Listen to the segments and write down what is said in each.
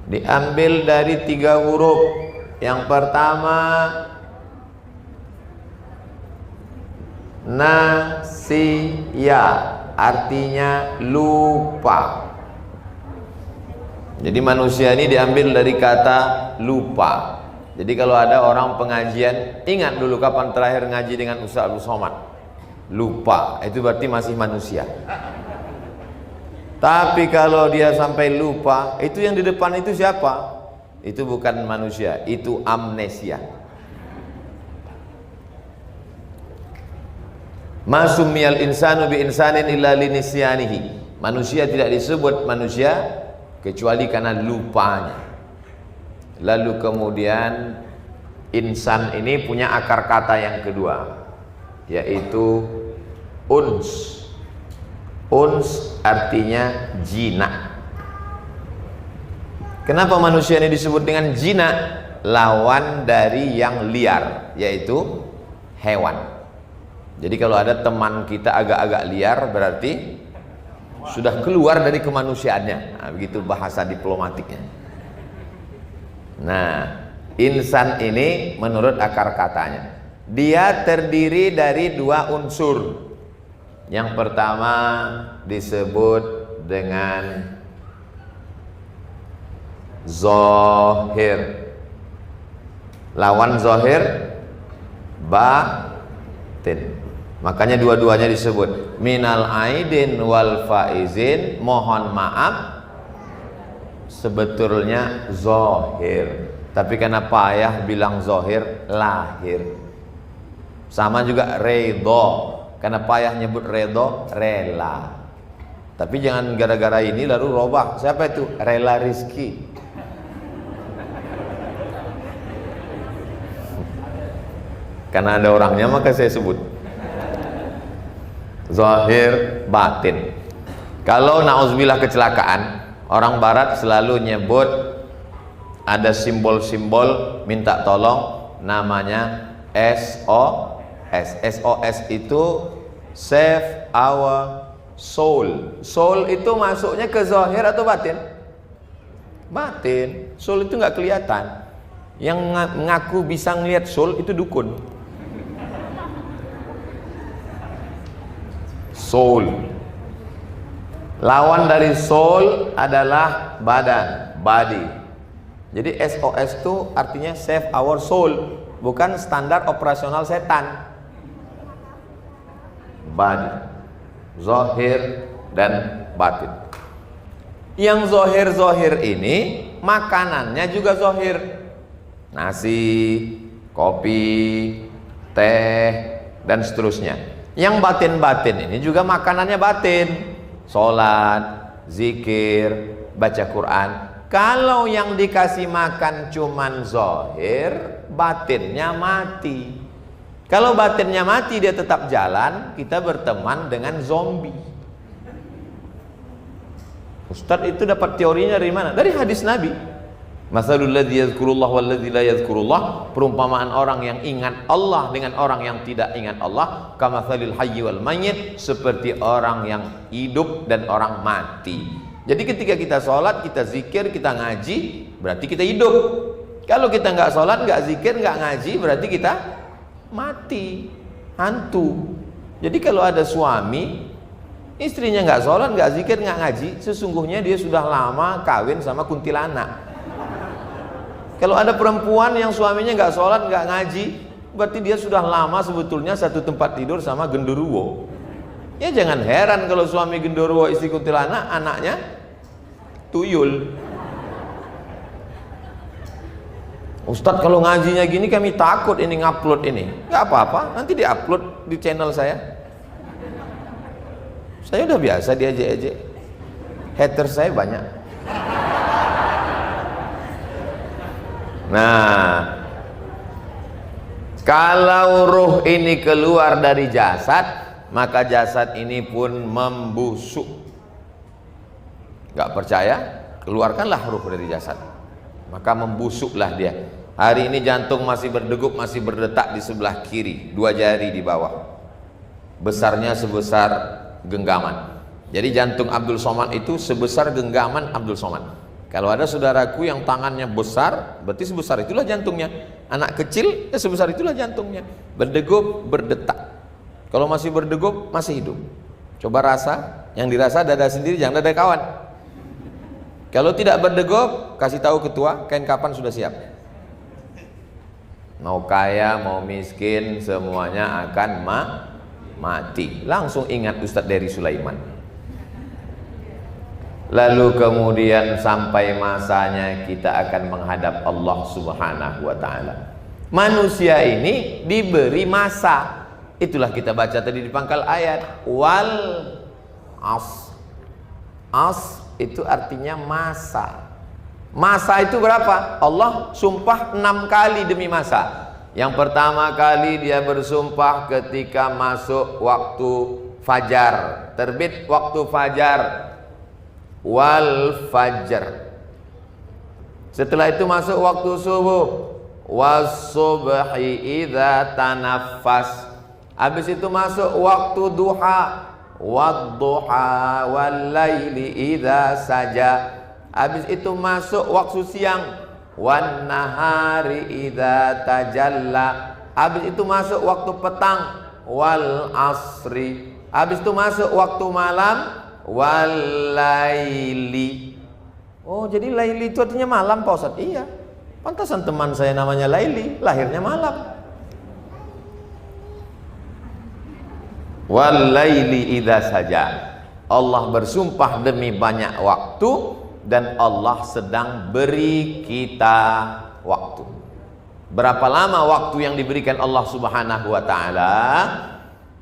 diambil dari 3 huruf. Yang pertama nasiya, artinya lupa. Jadi manusia ini diambil dari kata lupa. Jadi kalau ada orang pengajian, ingat dulu kapan terakhir ngaji dengan Ustaz Abdul Somad, lupa, itu berarti masih manusia. Tapi kalau dia sampai lupa, itu yang di depan itu siapa? Itu bukan manusia, itu amnesia. Masumiyal insanu bi insanin illa linisyanihi. Manusia tidak disebut manusia kecuali karena lupanya. Lalu kemudian insan ini punya akar kata yang kedua, yaitu uns. Uns artinya jinak. Kenapa manusia ini disebut dengan jinak? Lawan dari yang liar, yaitu hewan. Jadi kalau ada teman kita agak-agak liar, berarti sudah keluar dari kemanusiaannya. Nah, begitu bahasa diplomatiknya. Nah, insan ini menurut akar katanya, dia terdiri dari 2 unsur. Yang pertama disebut dengan zahir. Lawan zahir batin. Makanya dua-duanya disebut minal aidin wal faizin, mohon maaf, sebetulnya zahir. Tapi karena payah bilang zahir, lahir. Sama juga redho, karena payah nyebut redho, rela. Tapi jangan gara-gara ini lalu robah. Siapa itu? Rela Rizki. Karena ada orangnya maka saya sebut zahir batin. Kalau nauzubillah kecelakaan, orang barat selalu nyebut ada simbol-simbol minta tolong, namanya SOS. SOS itu save our soul. Soul itu masuknya ke zahir atau batin? Batin. Soul itu nggak kelihatan. Yang ngaku bisa ngelihat soul itu dukun. Soul. Lawan dari soul adalah badan, body. Jadi SOS itu artinya save our soul, bukan standar operasional setan. Body, zahir dan batin. Yang zahir-zahir ini makanannya juga zahir. Nasi, kopi, teh, dan seterusnya. Yang batin-batin ini juga makanannya batin. Sholat, zikir, baca Quran. Kalau yang dikasih makan cuman zahir, batinnya mati. Kalau batinnya mati, dia tetap jalan, kita berteman dengan zombie. Ustadz itu dapat teorinya dari mana? Dari hadis Nabi. Masalul ladzi yadhkurullah wal ladzi la yadhkurullah, perumpamaan orang yang ingat Allah dengan orang yang tidak ingat Allah, kamatsalil hayyi wal mayyit, seperti orang yang hidup dan orang mati. Jadi ketika kita sholat, kita zikir, kita ngaji, berarti kita hidup. Kalau kita nggak sholat, nggak zikir, nggak ngaji, berarti kita mati, hantu. Jadi kalau ada suami, istrinya nggak sholat, nggak zikir, nggak ngaji, sesungguhnya dia sudah lama kawin sama kuntilanak. Kalau ada perempuan yang suaminya nggak sholat, nggak ngaji, berarti dia sudah lama sebetulnya satu tempat tidur sama genderuwo. Ya jangan heran kalau suami genderuwo, istri kuntilanak, anaknya tuyul. Ustadz kalau ngajinya gini kami takut ini ngupload ini. Nggak apa-apa, nanti diupload di channel saya. Saya udah biasa diejek-ejek. Haters saya banyak. Nah, kalau ruh ini keluar dari jasad, maka jasad ini pun membusuk. Gak percaya? Keluarkanlah ruh dari jasad, maka membusuklah dia. Hari ini jantung masih berdegup, masih berdetak di sebelah kiri, 2 jari di bawah, besarnya sebesar genggaman. Jadi jantung Abdul Somad itu sebesar genggaman Abdul Somad. Kalau ada saudaraku yang tangannya besar, berarti sebesar itulah jantungnya. Anak kecil, ya sebesar itulah jantungnya. Berdegup, berdetak. Kalau masih berdegup, masih hidup. Coba rasa, yang dirasa dada sendiri, jangan dada kawan. Kalau tidak berdegup, kasih tahu ketua, kain kapan sudah siap. Mau kaya, mau miskin, semuanya akan mati. Langsung ingat Ustadz Dery Sulaiman. Lalu kemudian sampai masanya kita akan menghadap Allah Subhanahu wa ta'ala. Manusia ini diberi masa. Itulah kita baca tadi di pangkal ayat. Wal as itu artinya masa. Masa itu berapa? Allah sumpah 6 kali demi masa. Yang pertama kali dia bersumpah ketika masuk waktu fajar. Terbit waktu fajar. Wal fajr. Setelah itu masuk waktu subuh. Was-subhi idza tanaffas. Habis itu masuk waktu duha. Wad-duha wal-laili idza saja. Habis itu masuk waktu siang. Wan-nahari idza tajalla. Habis itu masuk waktu petang. Wal asri. Habis itu masuk waktu malam. Wal-laili. Oh, jadi laili itu artinya malam, Pak Ustadz? Iya. Pantasan teman saya namanya Laili, lahirnya malam. Wal-laili idza saja. Allah bersumpah demi banyak waktu dan Allah sedang beri kita waktu. Berapa lama waktu yang diberikan Allah Subhanahu wa ta'ala?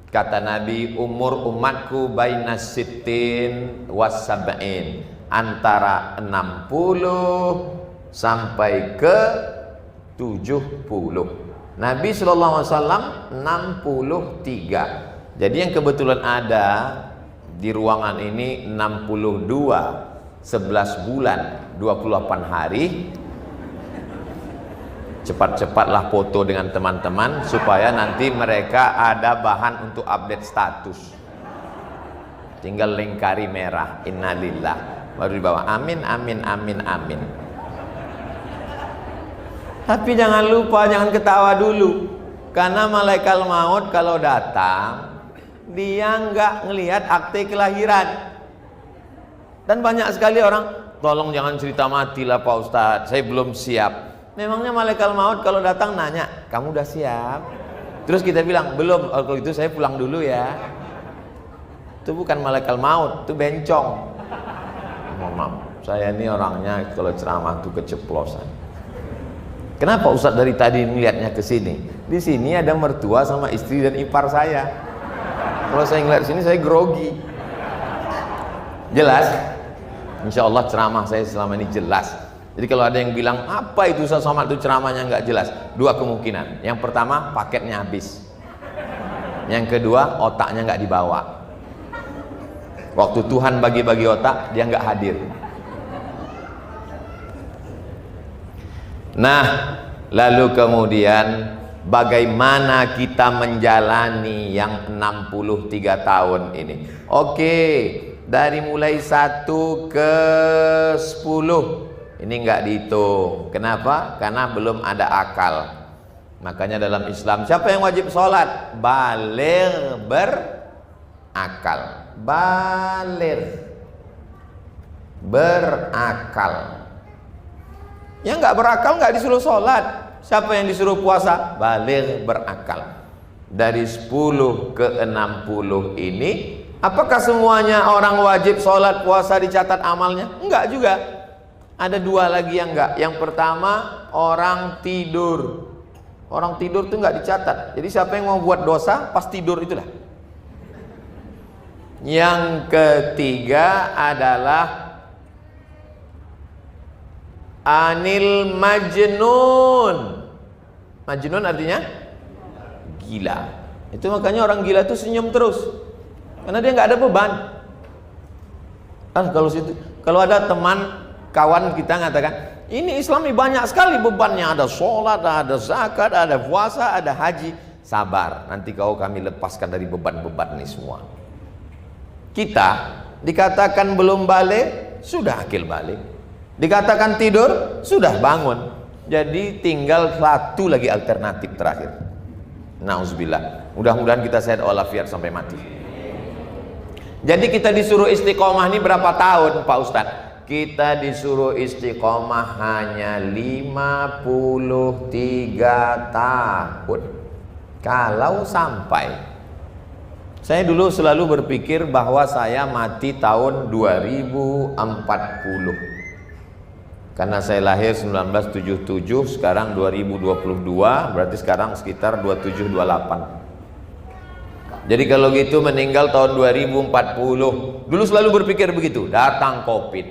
Kata Nabi, umur umatku bainas sittin was sab'in, antara 60 sampai ke 70. Nabi SAW 63. Jadi yang kebetulan ada di ruangan ini 62, 11 bulan 28 hari. Cepat-cepatlah foto dengan teman-teman supaya nanti mereka ada bahan untuk update status. Tinggal lingkari merah, innalillah, baru dibawa amin amin amin amin. Tapi jangan lupa, jangan ketawa dulu, karena malaikat maut kalau datang dia nggak ngelihat akte kelahiran. Dan banyak sekali orang, tolong jangan cerita mati lah Pak Ustadz, saya belum siap. Memangnya malaikat maut kalau datang nanya, kamu udah siap? Terus kita bilang, belum. Kalau itu saya pulang dulu ya. Itu bukan malaikat maut, itu bencong. Mohon maaf, saya ini orangnya kalau ceramah tuh keceplosan. Kenapa Ustadz dari tadi melihatnya ke sini? Di sini ada mertua sama istri dan ipar saya. Kalau saya ngeliat sini saya grogi. Jelas? Insya Allah ceramah saya selama ini jelas. Jadi kalau ada yang bilang, apa itu Ustaz Somad itu ceramahnya nggak jelas? Dua kemungkinan. Yang pertama, paketnya habis. Yang kedua, otaknya nggak dibawa. Waktu Tuhan bagi-bagi otak, dia nggak hadir. Nah, lalu kemudian bagaimana kita menjalani yang 63 tahun ini? Oke, dari mulai 1 ke 10 ini enggak dihitung. Kenapa? Karena belum ada akal. Makanya dalam Islam, siapa yang wajib sholat? Baligh berakal. Baligh berakal. Yang enggak berakal enggak disuruh sholat. Siapa yang disuruh puasa? Baligh berakal. Dari 10 ke 60 ini, apakah semuanya orang wajib sholat puasa dicatat amalnya? Enggak juga. Ada 2 lagi yang enggak. Yang pertama, orang tidur. Orang tidur itu enggak dicatat. Jadi siapa yang mau buat dosa pas tidur itulah. Yang ketiga adalah anil majnun. Majnun artinya gila. Itu makanya orang gila itu senyum terus, karena dia nggak ada beban. Kalau ada teman kawan kita ngatakan, ini Islam ini banyak sekali bebannya, ada sholat, ada zakat, ada puasa, ada haji. Sabar, nanti kami lepaskan dari beban-beban ini semua. Kita dikatakan belum balik, sudah akil balik. Dikatakan tidur, sudah bangun. Jadi tinggal satu lagi alternatif terakhir. Nauzubillah. Mudah-mudahan kita sehat walafiat sampai mati. Jadi kita disuruh istiqomah ini berapa tahun Pak Ustadz? Kita disuruh istiqomah hanya 53 tahun. Kalau sampai. Saya dulu selalu berpikir bahwa saya mati tahun 2040. Karena saya lahir 1977, sekarang 2022, berarti sekarang sekitar 27-28. Jadi kalau gitu meninggal tahun 2040. Dulu selalu berpikir begitu. Datang Covid,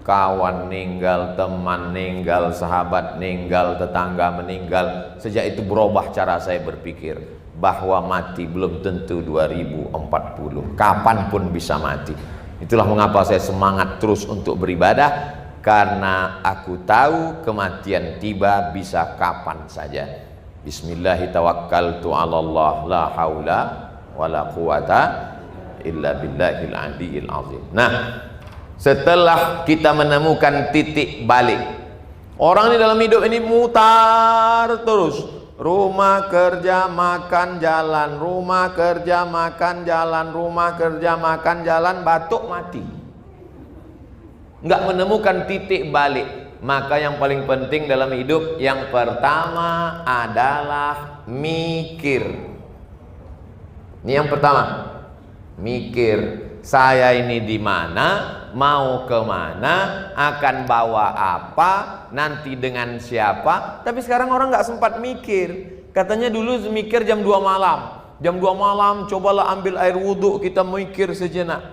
kawan meninggal, teman meninggal, sahabat meninggal, tetangga meninggal. Sejak itu berubah cara saya berpikir, bahwa mati belum tentu 2040, kapanpun bisa mati. Itulah mengapa saya semangat terus untuk beribadah, karena aku tahu kematian tiba bisa kapan saja. Bismillahirrahmanirrahim, tawakkaltu 'alallah, la haula wala quwata illa billahil aliyil azim. Nah, setelah kita menemukan titik balik, orang ini dalam hidup ini mutar terus. Rumah kerja makan jalan, rumah kerja makan jalan, rumah kerja makan jalan, batuk mati. Nggak menemukan titik balik. Maka yang paling penting dalam hidup yang pertama adalah mikir. Ini yang pertama, mikir. Saya ini di mana, mau kemana, akan bawa apa, nanti dengan siapa. Tapi sekarang orang nggak sempat mikir. Katanya dulu mikir jam 2 malam. Jam 2 malam cobalah ambil air wudhu, kita mikir sejenak.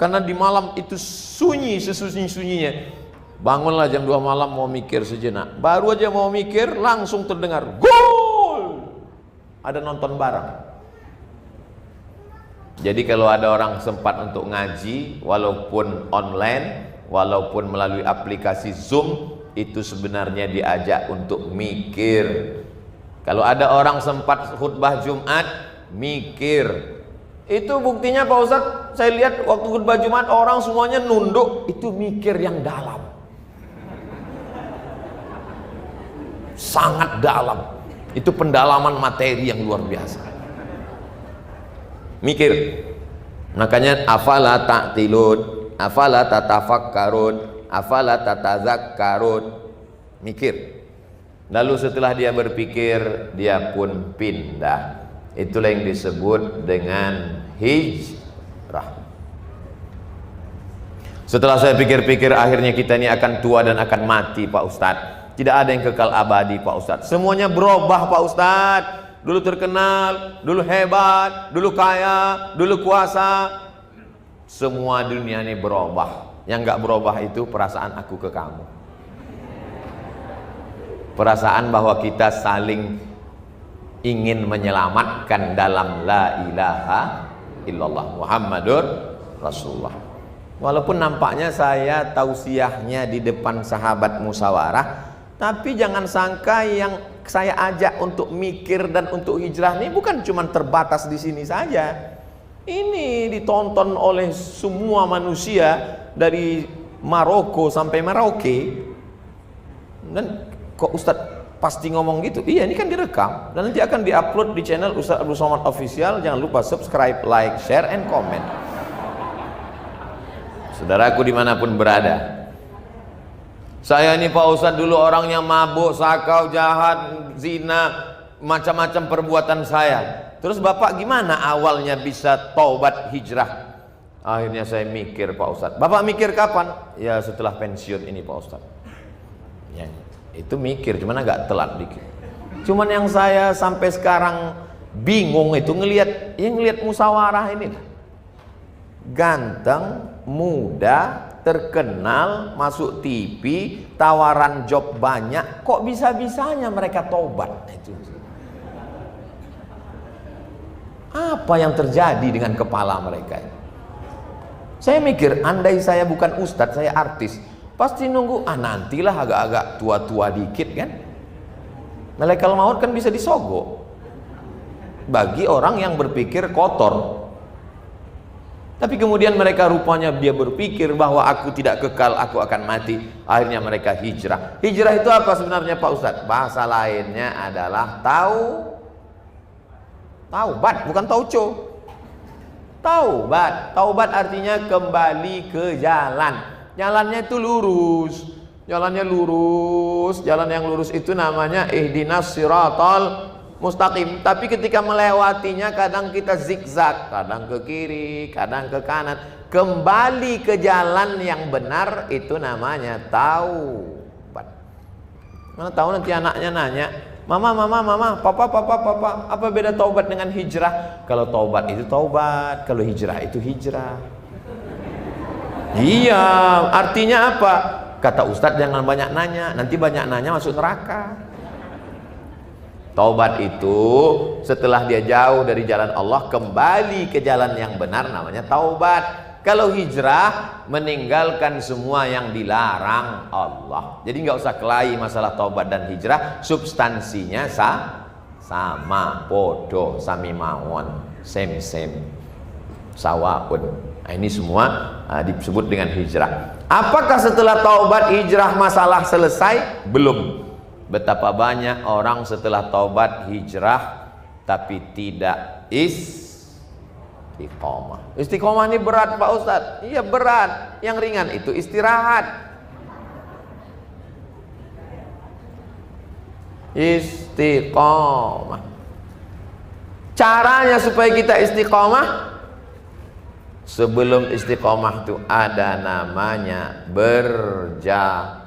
Karena di malam itu sunyi sesunyi-sunyinya. Bangunlah jam 2 malam mau mikir sejenak. Baru aja mau mikir langsung terdengar gol. Ada nonton bareng. Jadi kalau ada orang sempat untuk ngaji, walaupun online, walaupun melalui aplikasi Zoom, itu sebenarnya diajak untuk mikir. Kalau ada orang sempat khutbah Jumat, mikir. Itu buktinya Pak Ustadz, saya lihat waktu khutbah Jumat orang semuanya nunduk, itu mikir yang dalam. Sangat dalam. Itu pendalaman materi yang luar biasa. Mikir. Makanya afala ta'tilun, afala tatafakkarun, afala tatazakkarun. Mikir. Lalu setelah dia berpikir, dia pun pindah. Itulah yang disebut dengan hijrah. Setelah saya pikir-pikir, akhirnya kita ini akan tua dan akan mati Pak Ustadz. Tidak ada yang kekal abadi Pak Ustadz. Semuanya berubah Pak Ustadz. Dulu terkenal, dulu hebat, dulu kaya, dulu kuasa. Semua dunia ini berubah. Yang nggak berubah itu perasaan aku ke kamu. Perasaan bahwa kita saling ingin menyelamatkan dalam la ilaha illallah Muhammadur Rasulullah. Walaupun nampaknya saya tausiahnya di depan sahabat musyawarah, tapi jangan sangka yang saya ajak untuk mikir dan untuk hijrah ini bukan cuma terbatas di sini saja. Ini ditonton oleh semua manusia dari Maroko sampai Merauke. Dan kok Ustadz pasti ngomong gitu? Iya, ini kan direkam dan nanti akan diupload di channel Ustadz Abdul Somad Official. Jangan lupa subscribe, like, share, and comment. Saudaraku dimanapun berada, saya ini Pak Ustadz dulu orangnya mabuk, sakau, jahat, zina, macam-macam perbuatan saya. Terus Bapak gimana awalnya bisa taubat hijrah? Akhirnya saya mikir Pak Ustadz. Bapak mikir kapan? Ya setelah pensiun ini Pak Ustadz. Ya, itu mikir, cuman agak telat dikit. Cuman yang saya sampai sekarang bingung itu ngelihat musyawarah ini. Ganteng, muda, terkenal, masuk TV, tawaran job banyak, kok bisa-bisanya mereka tobat? Itu apa yang terjadi dengan kepala mereka? Saya mikir, andai saya bukan ustadz, saya artis, pasti nunggu, nantilah agak-agak tua-tua dikit kan, malaikat maut kan bisa disogok. Bagi orang yang berpikir kotor, Tapi kemudian mereka rupanya dia berpikir bahwa aku tidak kekal, aku akan mati. Akhirnya mereka hijrah. Hijrah itu apa sebenarnya Pak Ustadz? Bahasa lainnya adalah taubat, bukan tauco. Taubat. Taubat artinya kembali ke jalan. Jalannya itu lurus. Jalannya lurus. Jalan yang lurus itu namanya ihdinas siratal mustaqim. Tapi ketika melewatinya kadang kita zigzag, kadang ke kiri, kadang ke kanan. Kembali ke jalan yang benar itu namanya taubat. Mana tahu nanti anaknya nanya, mama, papa, apa beda taubat dengan hijrah? Kalau taubat itu taubat, kalau hijrah itu hijrah. Iya, artinya apa? Kata Ustadz jangan banyak nanya, nanti banyak nanya masuk neraka. Taubat itu setelah dia jauh dari jalan Allah kembali ke jalan yang benar namanya taubat. Kalau hijrah meninggalkan semua yang dilarang Allah. Jadi nggak usah kelahi masalah taubat dan hijrah, substansinya sama, podo, sami mawon, same, sawaun. Nah, ini semua disebut dengan hijrah. Apakah setelah taubat hijrah masalah selesai? Belum. Betapa banyak orang setelah taubat hijrah tapi tidak istiqomah. Istiqomah ini berat Pak Ustadz. Iya berat. Yang ringan itu istirahat. Istiqomah. Caranya supaya kita istiqomah, sebelum istiqomah itu ada namanya berjamaah.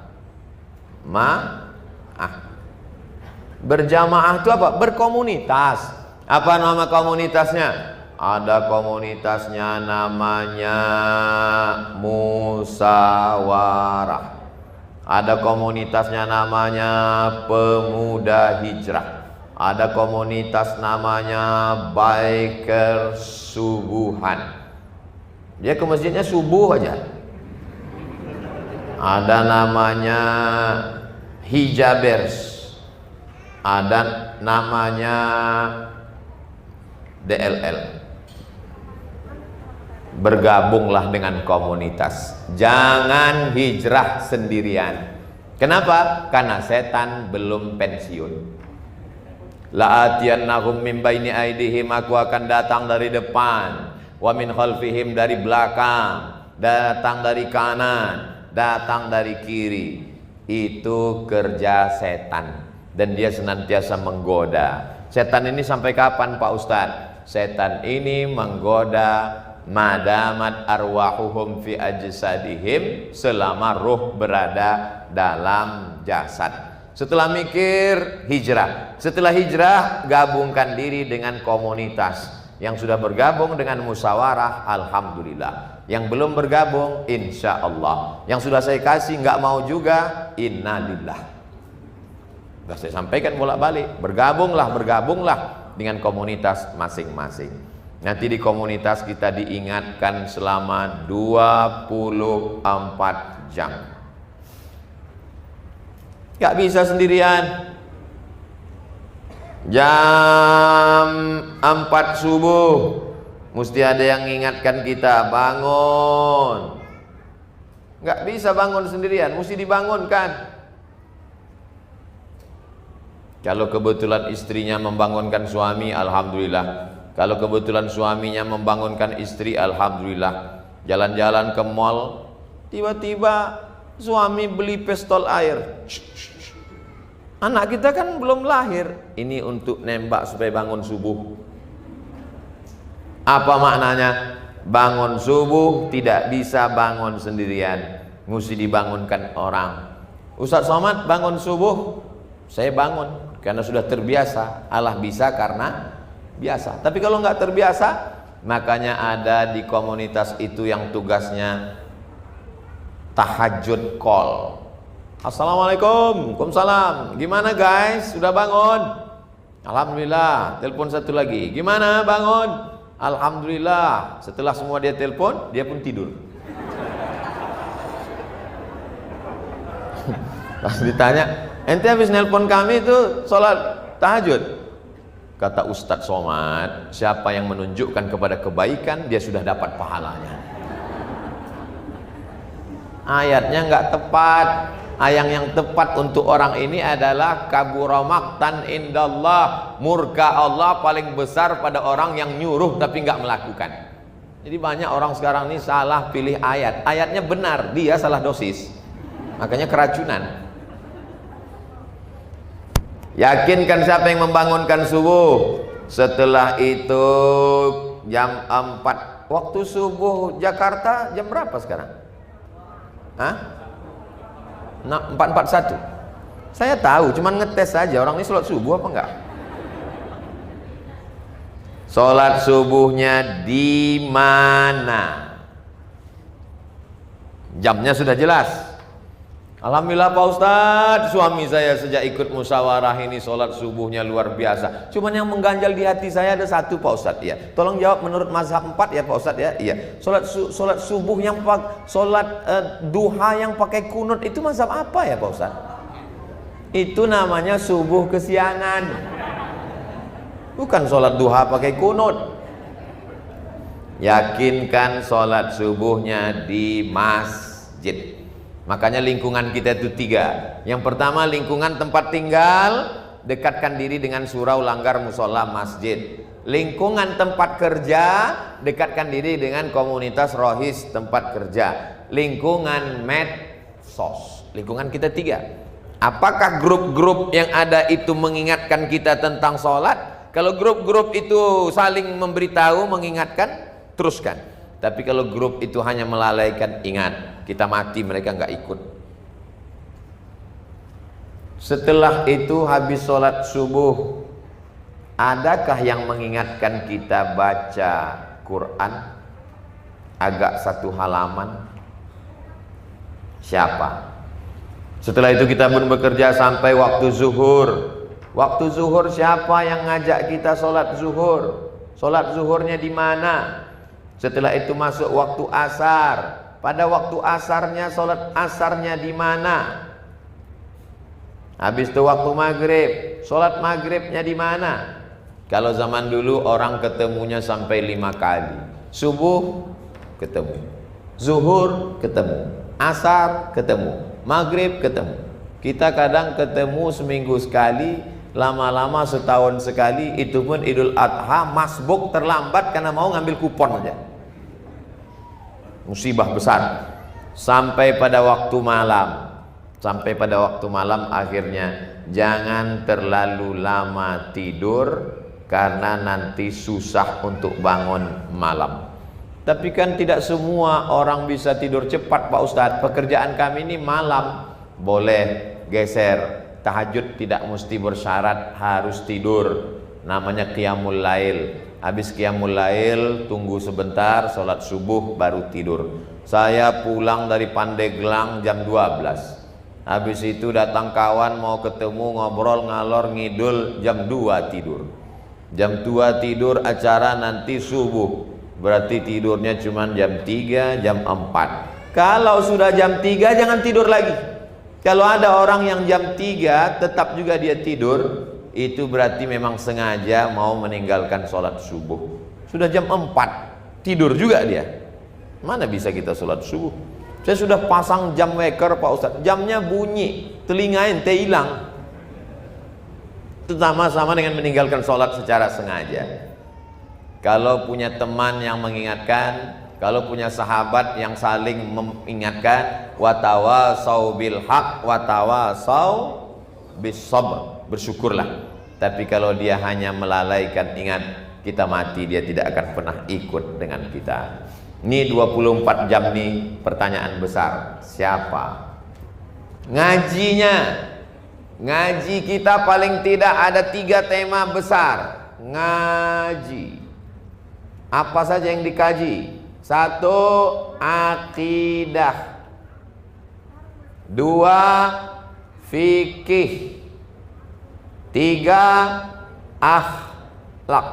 Berjamaah itu apa? Berkomunitas. Apa nama komunitasnya? Ada komunitasnya namanya musawarah. Ada komunitasnya namanya pemuda hijrah. Ada komunitas namanya biker subuhan. Dia ke masjidnya subuh aja. Ada namanya hijabers. Ada namanya DLL. Bergabunglah dengan komunitas. Jangan hijrah sendirian. Kenapa? Karena setan belum pensiun. La'atiyannahum min baini aidihim, aku akan datang dari depan, wa min khalfihim, dari belakang, datang dari kanan, datang dari kiri. Itu kerja setan. Dan dia senantiasa menggoda. Setan ini sampai kapan Pak Ustadz? Setan ini menggoda madamat arwahuhum fi ajsadihim, selama ruh berada dalam jasad. Setelah mikir, hijrah. Setelah hijrah, gabungkan diri dengan komunitas. Yang sudah bergabung dengan musyawarah, alhamdulillah. Yang belum bergabung, insya Allah. Yang sudah saya kasih nggak mau juga, innalillah. Sudah saya sampaikan bolak-balik, bergabunglah dengan komunitas masing-masing. Nanti di komunitas kita diingatkan selama 24 jam. Gak bisa sendirian. Jam 4 subuh mesti ada yang ingatkan kita, bangun. Gak bisa bangun sendirian, mesti dibangunkan. Kalau kebetulan istrinya membangunkan suami, alhamdulillah. Kalau kebetulan suaminya membangunkan istri, alhamdulillah. Jalan-jalan ke mall, tiba-tiba suami beli pistol air. Anak kita kan belum lahir. Ini untuk nembak supaya bangun subuh. Apa maknanya? Bangun subuh tidak bisa bangun sendirian, mesti dibangunkan orang. Ustaz Somad bangun subuh, saya bangun karena sudah terbiasa. Allah bisa karena biasa. Tapi kalau nggak terbiasa, makanya ada di komunitas itu yang tugasnya tahajud call. Assalamualaikum, waalaikumsalam. Gimana guys, sudah bangun? Alhamdulillah. Telepon satu lagi. Gimana bangun? Alhamdulillah. Setelah semua dia telepon, dia pun tidur. Pas ditanya, ente habis nelpon kami itu sholat tahajud? Kata Ustadz Somad, siapa yang menunjukkan kepada kebaikan, dia sudah dapat pahalanya. Ayatnya nggak tepat. Yang tepat untuk orang ini adalah kabura maqtan indallah, murka Allah paling besar pada orang yang nyuruh tapi nggak melakukan. Jadi banyak orang sekarang ini salah pilih ayat. Ayatnya benar, dia salah dosis, makanya keracunan. Yakinkan siapa yang membangunkan subuh. Setelah itu jam 4 waktu subuh Jakarta. Jam berapa sekarang? Hah? 4:41. Saya tahu, cuman ngetes saja orang ini sholat subuh apa enggak. Sholat subuhnya di mana? Jamnya sudah jelas. Alhamdulillah Pak Ustadz, suami saya sejak ikut musyawarah ini sholat subuhnya luar biasa. Cuman yang mengganjal di hati saya ada satu Pak Ustadz ya. Tolong jawab menurut mazhab 4 ya Pak Ustadz ya. Iya. Sholat subuh yang duha yang pakai kunut itu mazhab apa ya Pak Ustadz? Itu namanya subuh kesiangan. Bukan sholat duha pakai kunut. Yakinkan sholat subuhnya di masjid. Makanya lingkungan kita itu 3. Yang pertama lingkungan tempat tinggal, dekatkan diri dengan surau, langgar, musola, masjid. Lingkungan tempat kerja, dekatkan diri dengan komunitas rohis tempat kerja. Lingkungan medsos, lingkungan kita 3. Apakah grup-grup yang ada itu mengingatkan kita tentang sholat? Kalau grup-grup itu saling memberitahu, mengingatkan, teruskan. Tapi kalau grup itu hanya melalaikan, ingat, kita mati mereka nggak ikut. Setelah itu habis sholat subuh, adakah yang mengingatkan kita baca Quran agak 1 halaman? Siapa? Setelah itu kita pun bekerja sampai waktu zuhur. Waktu zuhur siapa yang ngajak kita sholat zuhur? Sholat zuhurnya di mana? Setelah itu masuk waktu asar. Pada waktu asarnya, sholat asarnya di mana? Habis itu waktu maghrib, sholat maghribnya di mana? Kalau zaman dulu orang ketemunya sampai 5 kali. Subuh ketemu, zuhur ketemu, asar ketemu, maghrib ketemu. Kita kadang ketemu seminggu sekali, lama-lama setahun sekali. Itu pun Idul Adha masbuk terlambat karena mau ngambil kupon aja. Musibah besar. Sampai pada waktu malam. Sampai pada waktu malam akhirnya jangan terlalu lama tidur, karena nanti susah untuk bangun malam. Tapi kan tidak semua orang bisa tidur cepat Pak Ustadz. Pekerjaan kami ini malam. Boleh geser. Tahajud tidak mesti bersyarat harus tidur. Namanya qiyamul lail. Habis qiyamul lail, tunggu sebentar, sholat subuh baru tidur. Saya pulang dari Pandeglang jam 12. Habis itu datang kawan mau ketemu, ngobrol ngalor ngidul, jam 2 tidur. Jam 2 tidur, acara nanti subuh. Berarti tidurnya cuma jam 3, jam 4. Kalau sudah jam 3 jangan tidur lagi. Kalau ada orang yang jam 3 tetap juga dia tidur, itu berarti memang sengaja mau meninggalkan sholat subuh. Sudah jam 4 tidur juga dia. Mana bisa kita sholat subuh? Saya sudah pasang jam waker Pak Ustadz, jamnya bunyi, telinga ente hilang. Itu sama-sama dengan meninggalkan sholat secara sengaja. Kalau punya teman yang mengingatkan, kalau punya sahabat yang saling mengingatkan, watawasau bil haq watawasau bis sabr, bersyukurlah. Tapi kalau dia hanya melalaikan, ingat, kita mati dia tidak akan pernah ikut dengan kita. Ini 24 jam nih pertanyaan besar. Siapa? Ngajinya. Ngaji kita paling tidak ada 3 tema besar. Ngaji. Apa saja yang dikaji? 1, akidah. 2, fikih. 3, akhlak.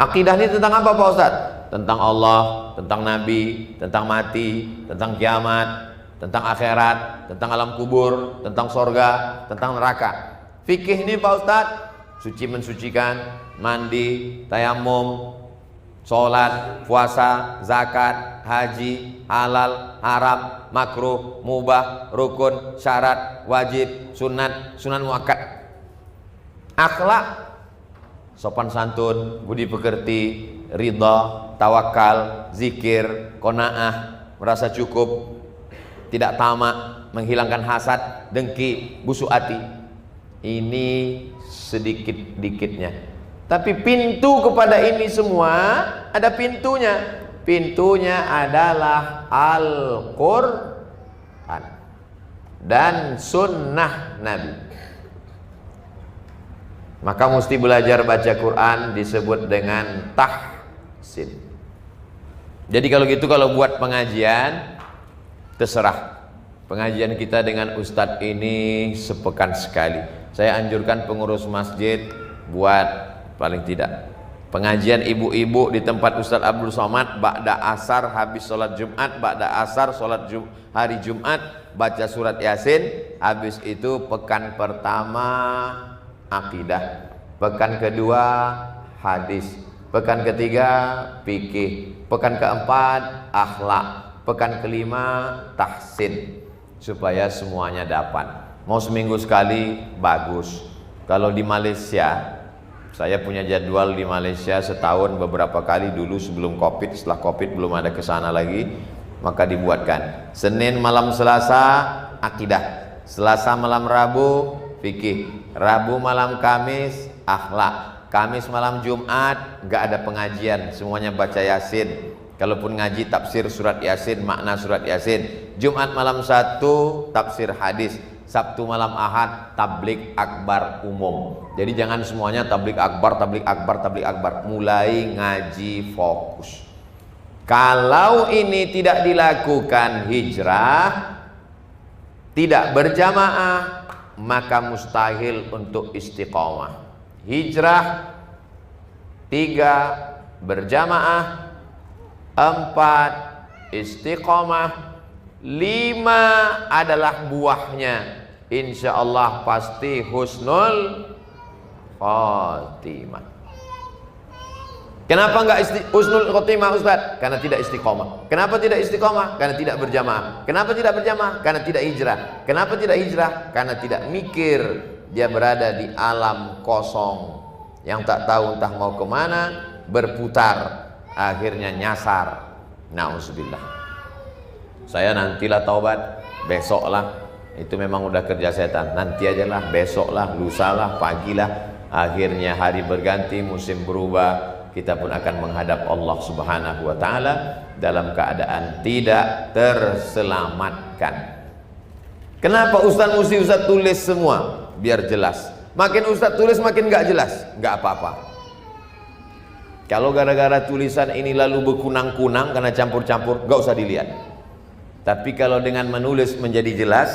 Akidah ini tentang apa Pak Ustadz? Tentang Allah, tentang Nabi, tentang mati, tentang kiamat, tentang akhirat, tentang alam kubur, tentang sorga, tentang neraka. Fikih ini Pak Ustadz suci mensucikan, mandi, tayamum, sholat, puasa, zakat, haji, halal, haram, makruh, mubah, rukun, syarat, wajib, sunat, sunan muakkad. Akhlak, sopan santun, budi pekerti, ridha, tawakal, zikir, qanaah, merasa cukup, tidak tamak, menghilangkan hasad, dengki, busuk hati. Ini sedikit-dikitnya. Tapi pintu kepada ini semua ada pintunya. Pintunya adalah Al-Quran dan sunnah Nabi. Maka mesti belajar baca Quran, disebut dengan tahsin. Jadi kalau gitu, kalau buat pengajian terserah. Pengajian kita dengan Ustadz ini sepekan sekali. Saya anjurkan pengurus masjid buat paling tidak pengajian ibu-ibu di tempat Ustadz Abdul Somad, ba'da asar habis sholat Jumat, ba'da asar sholat hari Jumat, baca surat Yasin. Habis itu pekan pertama akidah, pekan kedua hadis, pekan ketiga fikih, pekan keempat akhlak, pekan kelima tahsin, supaya semuanya dapat. Mau seminggu sekali bagus. Kalau di Malaysia, saya punya jadwal di Malaysia setahun beberapa kali dulu sebelum Covid. Setelah Covid belum ada kesana lagi, maka dibuatkan Senin malam Selasa akidah, Selasa malam Rabu fikih, Rabu malam Kamis akhlak, Kamis malam Jumat nggak ada pengajian, semuanya baca Yasin. Kalaupun ngaji tafsir surat Yasin, makna surat Yasin. Jumat malam 1 tafsir hadis, Sabtu malam Ahad tablik akbar umum. Jadi jangan semuanya tablik akbar, tablik akbar, tablik akbar. Mulai ngaji fokus. Kalau ini tidak dilakukan hijrah, tidak berjamaah, maka mustahil untuk istiqomah. Hijrah 3, berjamaah 4, istiqomah 5 adalah buahnya. Insya Allah pasti husnul khotimah. Kenapa enggak husnul khotimah Ustaz? Karena tidak istiqomah. Kenapa tidak istiqomah? Karena tidak berjamaah. Kenapa tidak berjamaah? Karena tidak hijrah. Kenapa tidak hijrah? Karena tidak mikir. Dia berada di alam kosong yang tak tahu entah mau kemana, berputar, akhirnya nyasar. Nauzubillah. Saya nantilah taubat, besoklah. Itu memang udah kerja setan. Nanti aja lah, besok lah, lusa lah, pagi lah. Akhirnya hari berganti, musim berubah. Kita pun akan menghadap Allah Subhanahu wa ta'ala dalam keadaan tidak terselamatkan. Kenapa Ustaz mesti Ustaz tulis semua? Biar jelas. Makin Ustaz tulis makin gak jelas. Gak apa-apa. Kalau gara-gara tulisan ini lalu berkunang-kunang karena campur-campur, gak usah dilihat. Tapi kalau dengan menulis menjadi jelas,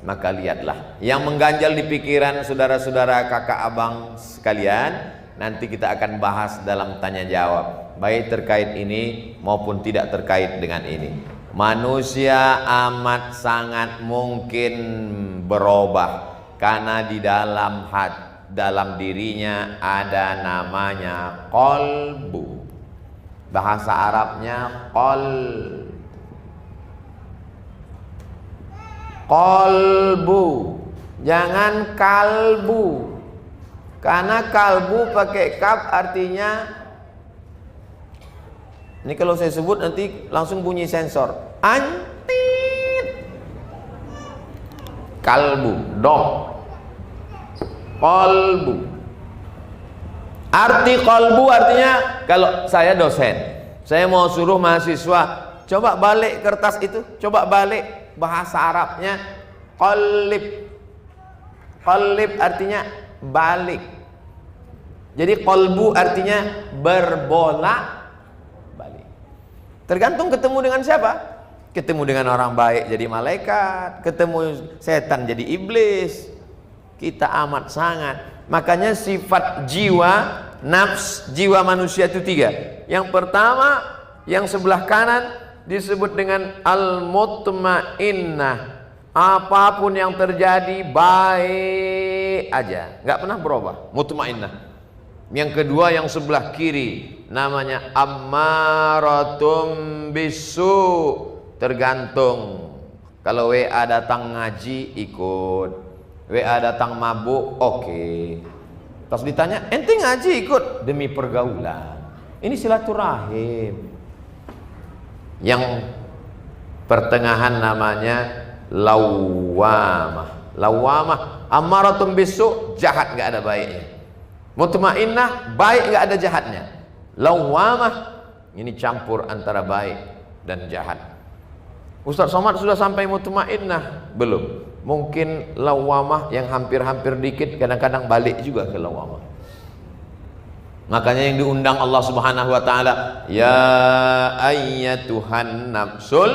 maka lihatlah. Yang mengganjal di pikiran saudara-saudara, kakak abang sekalian, nanti kita akan bahas dalam tanya jawab, baik terkait ini maupun tidak terkait dengan ini. Manusia amat sangat mungkin berubah karena di dalam dirinya ada namanya qalbu. Bahasa Arabnya qalbu, jangan kalbu. Karena kalbu pakai kaf artinya, ini kalau saya sebut nanti langsung bunyi sensor. Antit. Kalbu, dog. Qalbu. Arti qalbu artinya, kalau saya dosen, saya mau suruh mahasiswa coba balik kertas itu, coba balik. Bahasa Arabnya qalib. Qalib artinya balik. Jadi qalbu artinya berbolak balik. Tergantung ketemu dengan siapa. Ketemu dengan orang baik jadi malaikat, ketemu setan jadi iblis. Kita amat sangat. Makanya sifat jiwa, nafs jiwa manusia itu 3. Yang pertama, yang sebelah kanan disebut dengan al-mutmainnah. apapun yang terjadi baik aja, nggak pernah berubah, mutmainnah. Yang kedua yang sebelah kiri namanya ammaratum bisu, tergantung. Kalau WA datang ngaji ikut, WA datang mabuk oke. Pas ditanya ente ngaji ikut, demi pergaulan. Ini silaturahim. Yang pertengahan namanya lawamah. Lawamah ammaratum bisu, jahat nggak ada baiknya. Mutmainnah baik nggak ada jahatnya. Lawamah ini campur antara baik dan jahat. Ustaz Somad sudah sampai mutmainnah belum? Mungkin lawamah yang hampir-hampir dikit, kadang-kadang balik juga ke lawamah. Makanya yang diundang Allah Subhanahu wa taala, ya ayyatuhan nafsul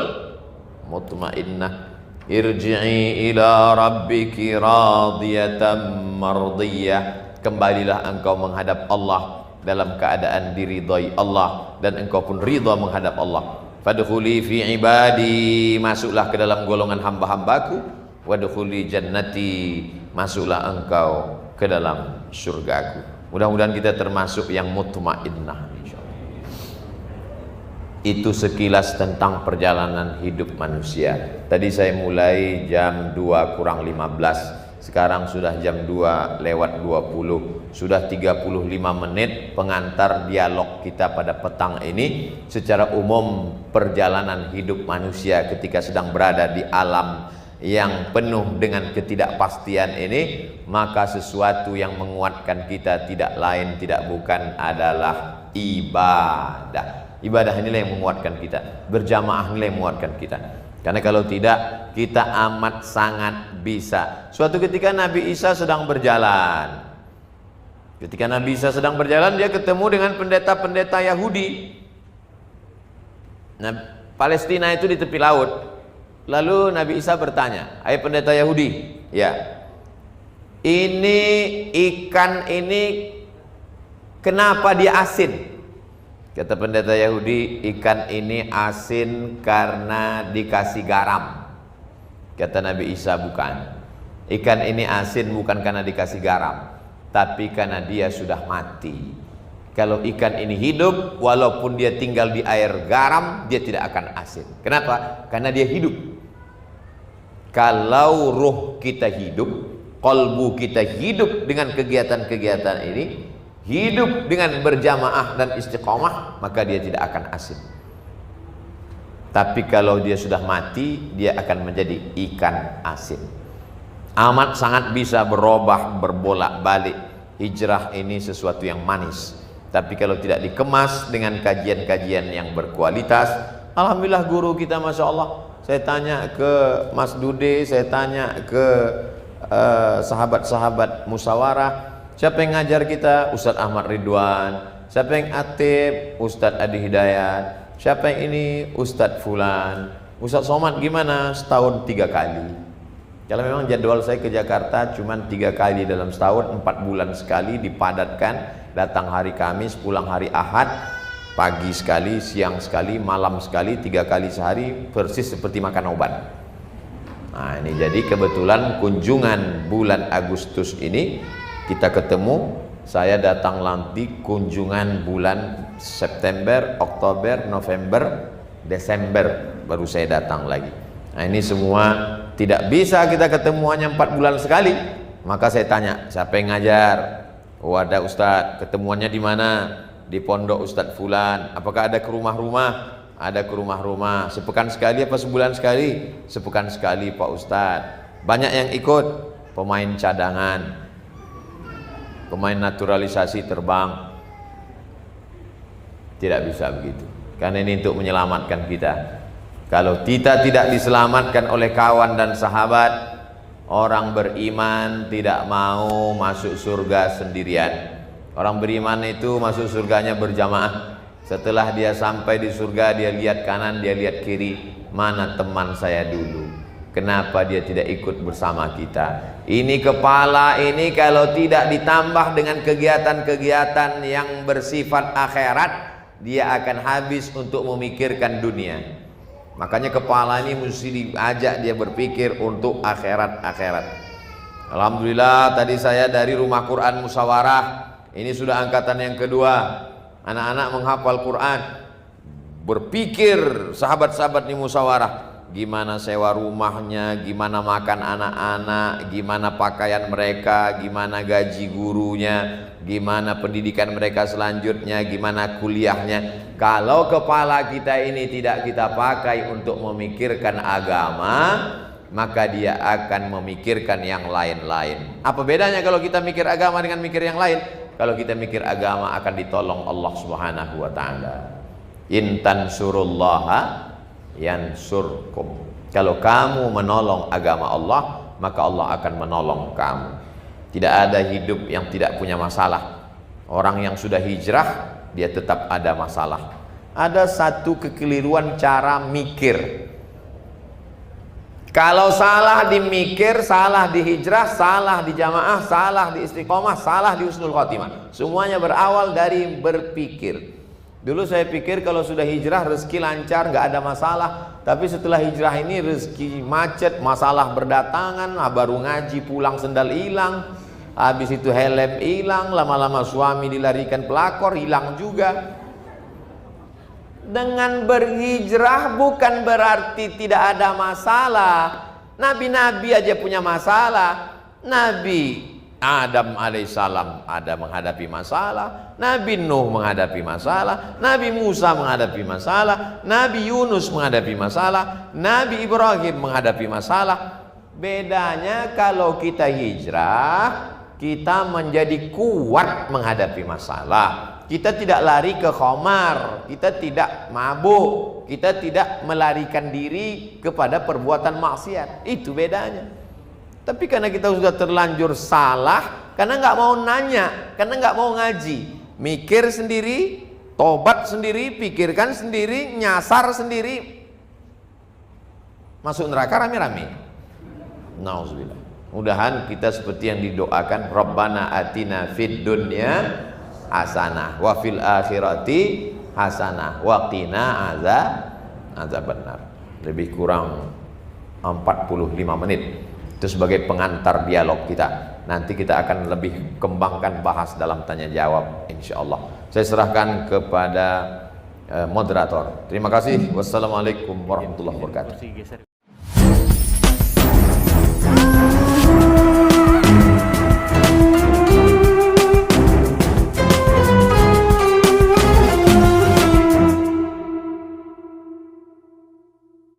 mutmainnah irji'i ila rabbiki radiyatan mardiyah. Kembalilah engkau menghadap Allah dalam keadaan diridhai Allah, dan engkau pun ridha menghadap Allah. Fadkhuli fi ibadi, masuklah ke dalam golongan hamba-hambaku. Wadkhuli jannati, masuklah engkau ke dalam surgaku. Mudah-mudahan kita termasuk yang mutmainnah insyaallah. Itu sekilas tentang perjalanan hidup manusia. Tadi saya mulai jam 2 kurang 15. Sekarang sudah jam 2 lewat 20. Sudah 35 menit pengantar dialog kita pada petang ini. Secara umum perjalanan hidup manusia ketika sedang berada di alam yang penuh dengan ketidakpastian ini, maka sesuatu yang menguatkan kita tidak lain tidak bukan adalah ibadah. Ibadah inilah yang menguatkan kita. Berjamaah inilah yang menguatkan kita. Karena kalau tidak, kita amat sangat bisa. Suatu ketika Nabi Isa sedang berjalan. Ketika Nabi Isa sedang berjalan, dia ketemu dengan pendeta-pendeta Yahudi. Nah, Palestina itu di tepi laut. Lalu Nabi Isa bertanya, "Hai pendeta Yahudi, ya, ini ikan ini kenapa dia asin?" Kata pendeta Yahudi, "Ikan ini asin karena dikasih garam." Kata Nabi Isa, "Bukan. Ikan ini asin bukan karena dikasih garam, tapi karena dia sudah mati. Kalau ikan ini hidup, walaupun dia tinggal di air garam, dia tidak akan asin. Kenapa? Karena dia hidup. Kalau ruh kita hidup, kolbu kita hidup dengan kegiatan-kegiatan ini, hidup dengan berjamaah dan istiqomah, maka dia tidak akan asin. Tapi kalau dia sudah mati, dia akan menjadi ikan asin. Amat sangat bisa berubah, berbolak-balik. Hijrah ini sesuatu yang manis. Tapi kalau tidak dikemas dengan kajian-kajian yang berkualitas, alhamdulillah guru kita Masya Allah. Saya tanya ke Mas Dude, saya tanya ke sahabat-sahabat musyawarah, siapa yang ngajar kita? Ustadz Ahmad Ridwan. Siapa yang atib? Ustadz Adi Hidayat. Siapa yang ini? Ustadz Fulan. Ustadz Somad gimana? Setahun 3 kali. Kalau memang jadwal saya ke Jakarta cuma 3 kali dalam setahun, 4 bulan sekali dipadatkan. Datang hari Kamis, pulang hari Ahad, pagi sekali, siang sekali, malam sekali, 3 kali sehari, persis seperti makan obat. Nah ini jadi kebetulan kunjungan bulan Agustus ini kita ketemu. Saya datang nanti kunjungan bulan September, Oktober, November, Desember baru saya datang lagi. Nah ini semua tidak bisa kita ketemu hanya 4 bulan sekali. Maka saya tanya, siapa yang ngajar? Oh ada Ustadz, ketemuannya di mana? Di pondok Ustadz Fulan. Apakah ada ke rumah-rumah? Ada ke rumah-rumah. Sepekan sekali apa sebulan sekali? Sepekan sekali Pak Ustadz. Banyak yang ikut, pemain cadangan, pemain naturalisasi terbang. Tidak bisa begitu, karena ini untuk menyelamatkan kita. Kalau kita tidak diselamatkan oleh kawan dan sahabat, orang beriman tidak mau masuk surga sendirian. Orang beriman itu masuk surganya berjamaah. Setelah dia sampai di surga, dia lihat kanan, dia lihat kiri, mana teman saya dulu? Kenapa dia tidak ikut bersama kita? Ini kepala ini kalau tidak ditambah dengan kegiatan-kegiatan yang bersifat akhirat, dia akan habis untuk memikirkan dunia. Makanya kepala ini mesti diajak dia berpikir untuk akhirat. Alhamdulillah tadi saya dari Rumah Quran Musyawarah, ini sudah angkatan yang kedua. Anak-anak menghafal Quran, berpikir sahabat-sahabat di musyawarah, gimana sewa rumahnya, gimana makan anak-anak, gimana pakaian mereka, gimana gaji gurunya, gimana pendidikan mereka selanjutnya, gimana kuliahnya. Kalau kepala kita ini tidak kita pakai untuk memikirkan agama, maka dia akan memikirkan yang lain-lain. Apa bedanya kalau kita mikir agama dengan mikir yang lain? Kalau kita mikir agama akan ditolong Allah Subhanahu wa ta'ala. In tansurullaha yansurkum. Kalau kamu menolong agama Allah, maka Allah akan menolong kamu. Tidak ada hidup yang tidak punya masalah. Orang yang sudah hijrah, dia tetap ada masalah. Ada satu kekeliruan cara mikir. Kalau salah di mikir, salah di hijrah, salah di jamaah, salah di istiqomah, salah di husnul khotimah. Semuanya berawal dari berpikir. Dulu saya pikir kalau sudah hijrah rezeki lancar, nggak ada masalah. Tapi setelah hijrah ini rezeki macet, masalah berdatangan, baru ngaji pulang sendal hilang, habis itu helm hilang, lama-lama suami dilarikan pelakor, hilang juga. Dengan berhijrah bukan berarti tidak ada masalah. Nabi-nabi aja punya masalah. Nabi Adam alaihissalam ada menghadapi masalah, Nabi Nuh menghadapi masalah, Nabi Musa menghadapi masalah, Nabi Yunus menghadapi masalah, Nabi Ibrahim menghadapi masalah. Bedanya kalau kita hijrah, kita menjadi kuat menghadapi masalah. Kita tidak lari ke khamar, kita tidak mabuk, kita tidak melarikan diri kepada perbuatan maksiat. Itu bedanya. Tapi karena kita sudah terlanjur salah, karena nggak mau nanya, karena nggak mau ngaji, mikir sendiri, tobat sendiri, pikirkan sendiri, nyasar sendiri, masuk neraka rame-rame. Nauzubillah. Mudahan kita seperti yang didoakan, Rabbana atina fid dunya hasanah wa fil akhirati hasanah wa qina azabannar. Lebih kurang 45 menit. Itu sebagai pengantar dialog kita. Nanti kita akan lebih kembangkan bahas dalam tanya jawab insyaallah. Saya serahkan kepada moderator. Terima kasih. Wassalamualaikum warahmatullahi wabarakatuh.